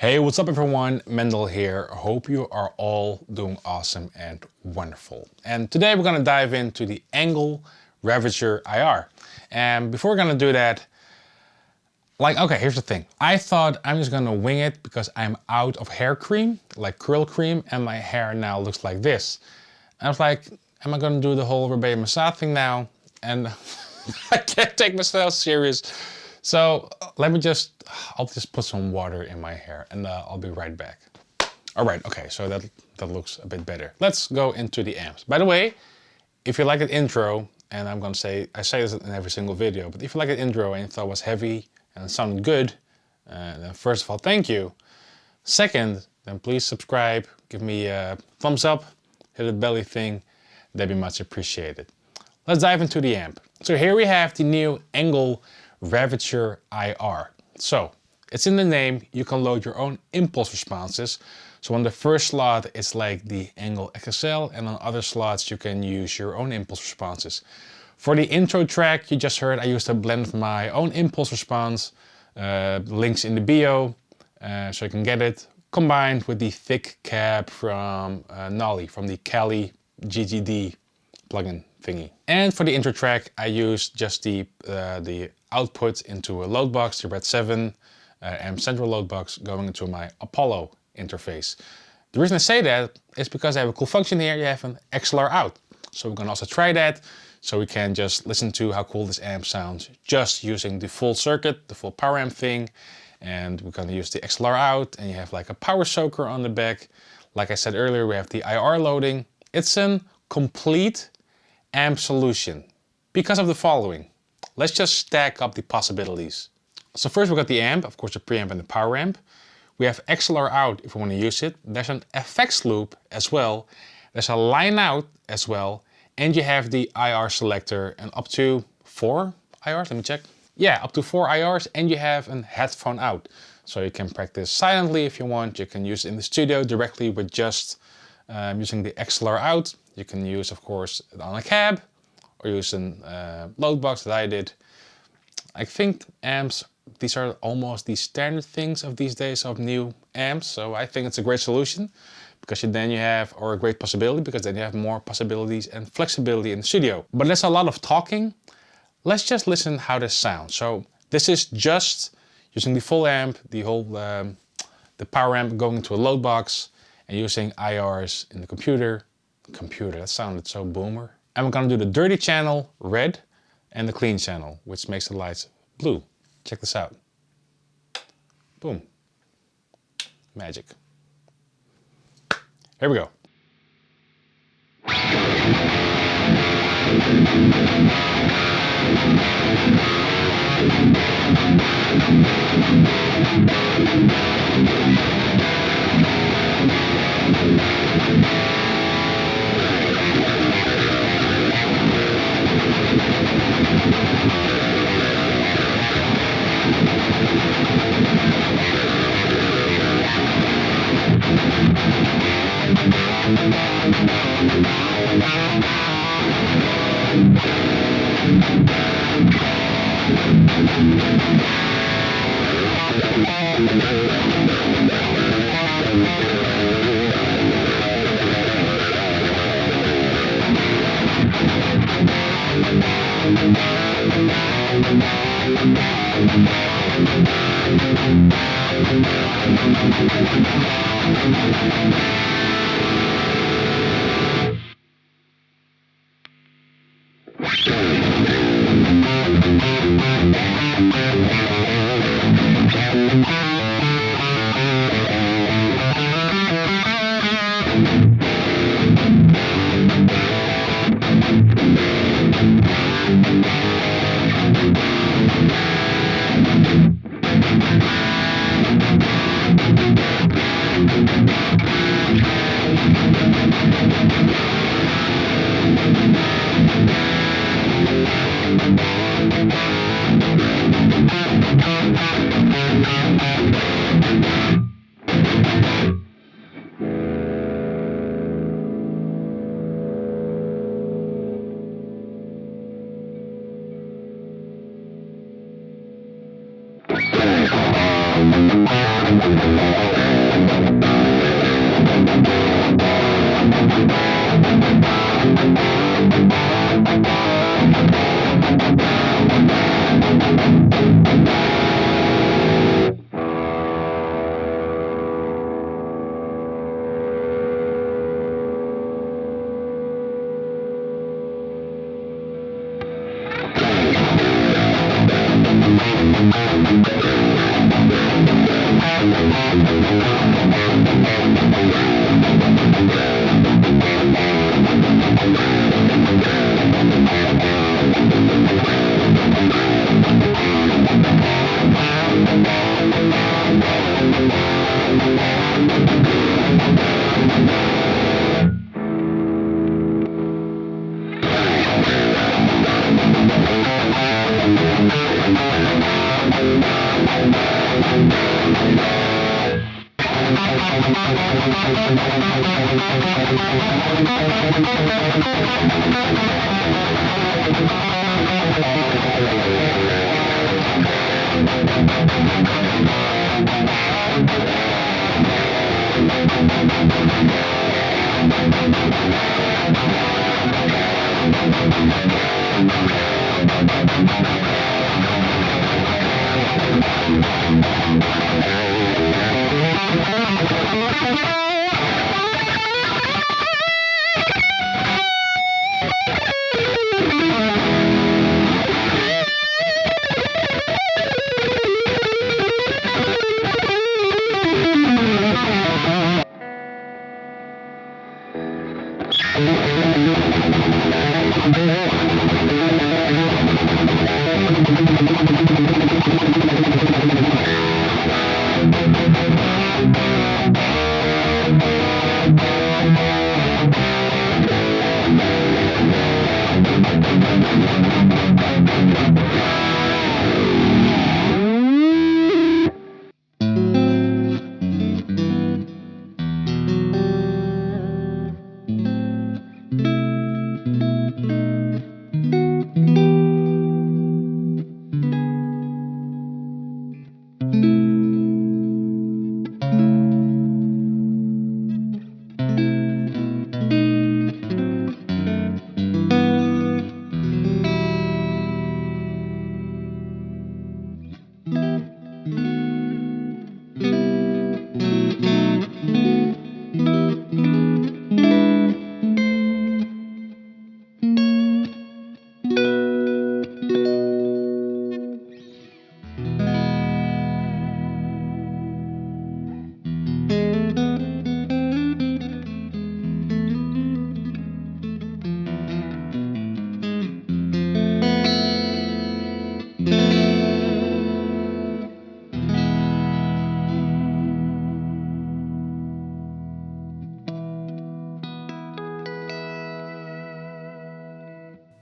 Hey, what's up everyone? Mendel here. Hope you are all doing awesome and wonderful. And today we're gonna dive into the ENGL Ravager IR. And before we're gonna do that, okay, here's the thing. I thought I'm just gonna wing it because I'm out of hair cream, like curl cream, and my hair now looks like this. I was like, am I gonna do the whole Rebecca massage thing now? And I can't take myself serious. So I'll just put some water in my hair and I'll be right back. All right, okay, so that looks a bit better. Let's go into the amps. By the way, if you like that intro, and I say this in every single video, but if you like that intro and you thought it was heavy and it sounded good, then first of all, thank you. Second, then please subscribe, give me a thumbs up, hit the belly thing, that'd be much appreciated. Let's dive into the amp. So here we have the new ENGL Ravager IR. So it's in the name, you can load your own impulse responses. So on the first slot, it's like the ENGL XSL, and on other slots, you can use your own impulse responses. For the intro track, you just heard I used a blend of my own impulse response, links in the bio, so you can get it, combined with the thick cab from Nolly, from the Kali GGD plugin thingy. And for the intro track, I used just the output into a load box, the Red 7 amp central load box going into my Apollo interface. The reason I say that is because I have a cool function here. You have an XLR out. So we're gonna also try that so we can just listen to how cool this amp sounds just using the full circuit, the full power amp thing. And we're gonna use the XLR out and you have like a power soaker on the back. Like I said earlier, we have the IR loading. It's a complete amp solution because of the following. Let's just stack up the possibilities. So first we got the amp, of course the preamp and the power amp. We have XLR out if we want to use it. There's an FX loop as well. There's a line out as well. And you have the IR selector and up to 4 IRs, let me check. Yeah, up to 4 IRs, and you have a headphone out. So you can practice silently if you want. You can use it in the studio directly with just using the XLR out. You can use, of course, it on a cab or use a load box that I did. I think amps, these are almost the standard things of these days of new amps. So I think it's a great solution because then you have, or a great possibility, because then you have more possibilities and flexibility in the studio. But there's a lot of talking. Let's just listen how this sounds. So this is just using the full amp, the whole, the power amp going into a load box and using IRs in the computer, that sounded so boomer. And we're gonna do the dirty channel, red, and the clean channel, which makes the lights blue. Check this out. Boom. Magic. Here we go.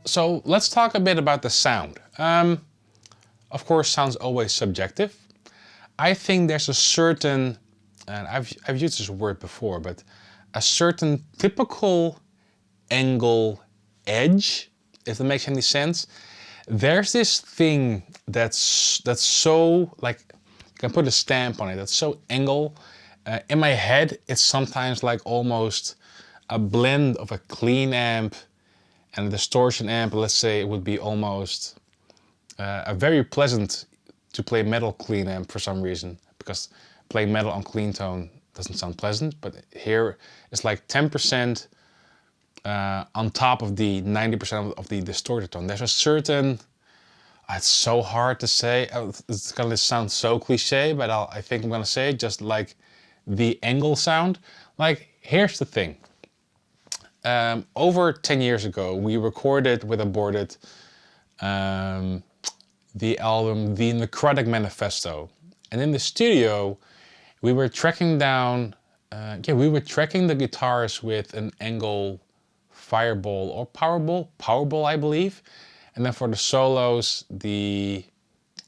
So let's talk a bit about the sound. Of course, sound's always subjective. I think there's a certain, and I've used this word before, but a certain typical ENGL edge, if that makes any sense. There's this thing that's so, like, you can put a stamp on it, that's so ENGL. In my head, it's sometimes like almost a blend of a clean amp and a distortion amp. Let's say it would be almost a very pleasant to play metal clean amp for some reason, because playing metal on clean tone doesn't sound pleasant, but here it's like 10% on top of the 90% of the distorted tone. There's a certain, it's so hard to say, it's gonna sound so cliche, but I think I'm gonna say it, just like the ENGL sound. Like, here's the thing. Over 10 years ago, we recorded with Aborted the album The Necrotic Manifesto. And in the studio, we were tracking down, we were tracking the guitars with an ENGL Fireball or Powerball, I believe. And then for the solos, the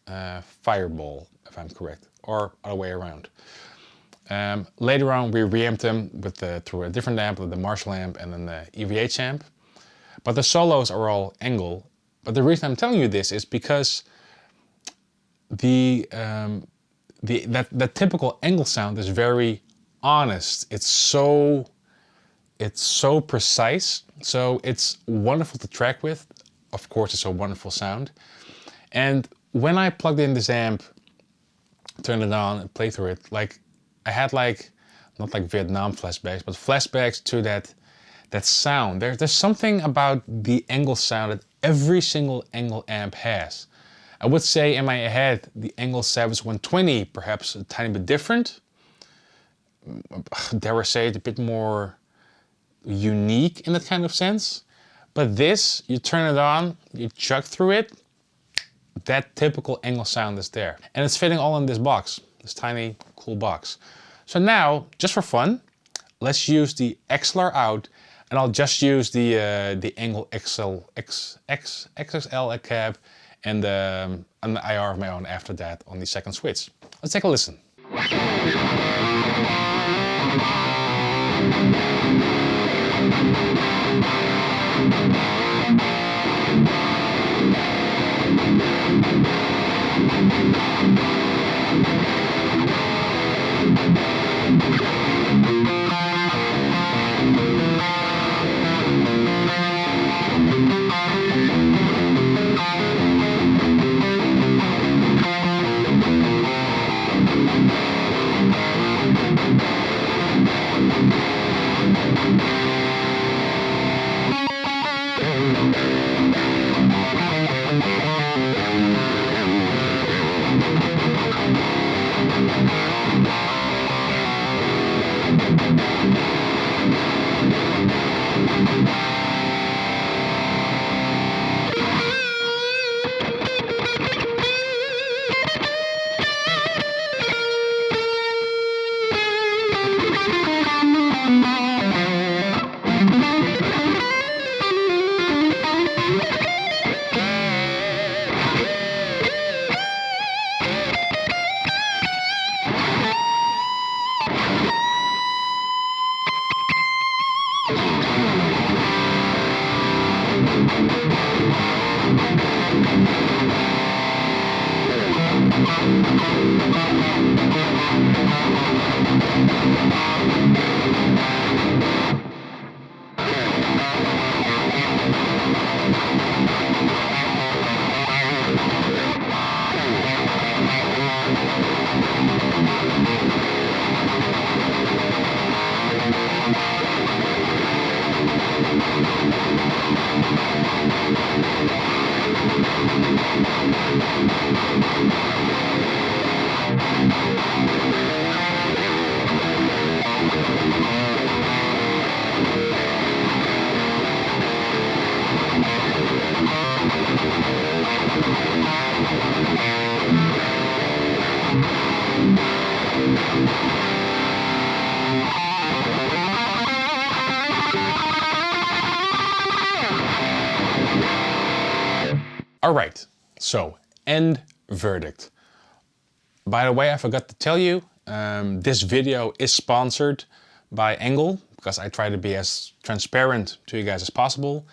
Fireball, if I'm correct, or other way around. Later on, we reamped them with through a different amp, the Marshall amp and then the EVH amp. But the solos are all ENGL. But the reason I'm telling you this is because that typical ENGL sound is very honest. It's so precise. So it's wonderful to track with. Of course, it's a wonderful sound. And when I plugged in this amp, turned it on and played through it, like, I had like, not like Vietnam flashbacks, but flashbacks to that sound. There's something about the ENGL sound that every single ENGL amp has. I would say in my head, the ENGL Savage 120, perhaps a tiny bit different. Dare I say it, a bit more unique in that kind of sense. But this, you turn it on, you chug through it, that typical ENGL sound is there. And it's fitting all in this box, this tiny, cool box. So now, just for fun, let's use the XLR out, and I'll just use the ENGL XXL cab and an IR of my own after that on the second switch. Let's take a listen. All right, so end verdict. By the way, I forgot to tell you, this video is sponsored by ENGL, because I try to be as transparent to you guys as possible.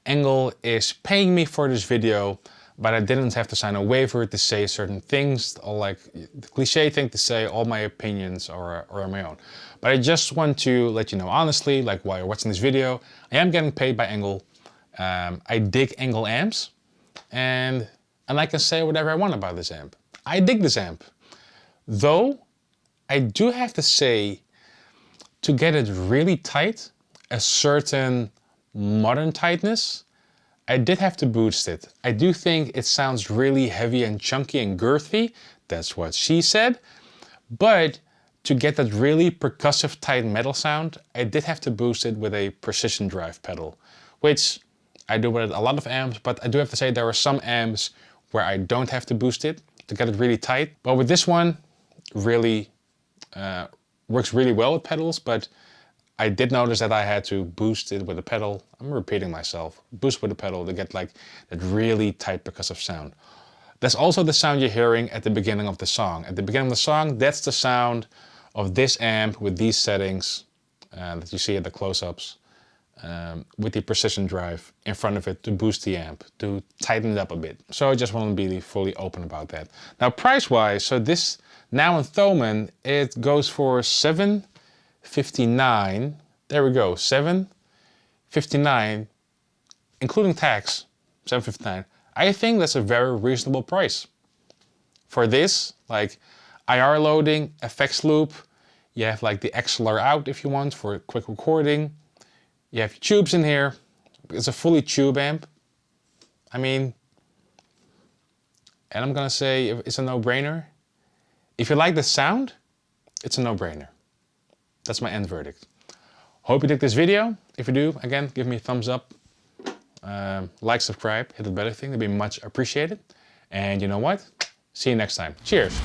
ENGL is paying me for this video, but I didn't have to sign a waiver to say certain things, or like the cliche thing to say all my opinions are my own. But I just want to let you know honestly, like while you're watching this video, I am getting paid by ENGL. I dig ENGL amps, and I can say whatever I want about this amp. I dig this amp. Though, I do have to say, to get it really tight, a certain modern tightness, I did have to boost it. I do think it sounds really heavy and chunky and girthy, that's what she said, but to get that really percussive tight metal sound, I did have to boost it with a precision drive pedal, which I do with a lot of amps, but I do have to say there are some amps where I don't have to boost it to get it really tight. But with this one, really works really well with pedals, but I did notice that I had to boost it with a pedal. I'm repeating myself. Boost with a pedal to get like that really tight percussive sound. That's also the sound you're hearing at the beginning of the song. At the beginning of the song, that's the sound of this amp with these settings that you see at the close-ups. With the precision drive in front of it to boost the amp, to tighten it up a bit. So I just want to be fully open about that. Now price-wise, so this now in Thomann, it goes for $759. There we go, $759, including tax, $759. I think that's a very reasonable price. For this, like IR loading, effects loop, you have like the XLR out if you want for quick recording. You have your tubes in here. It's a fully tube amp. I mean, and I'm gonna say it's a no-brainer. If you like the sound, it's a no-brainer. That's my end verdict. Hope you dig this video. If you do, again, give me a thumbs up. Like, subscribe, hit the bell thing. That'd be much appreciated. And you know what? See you next time. Cheers.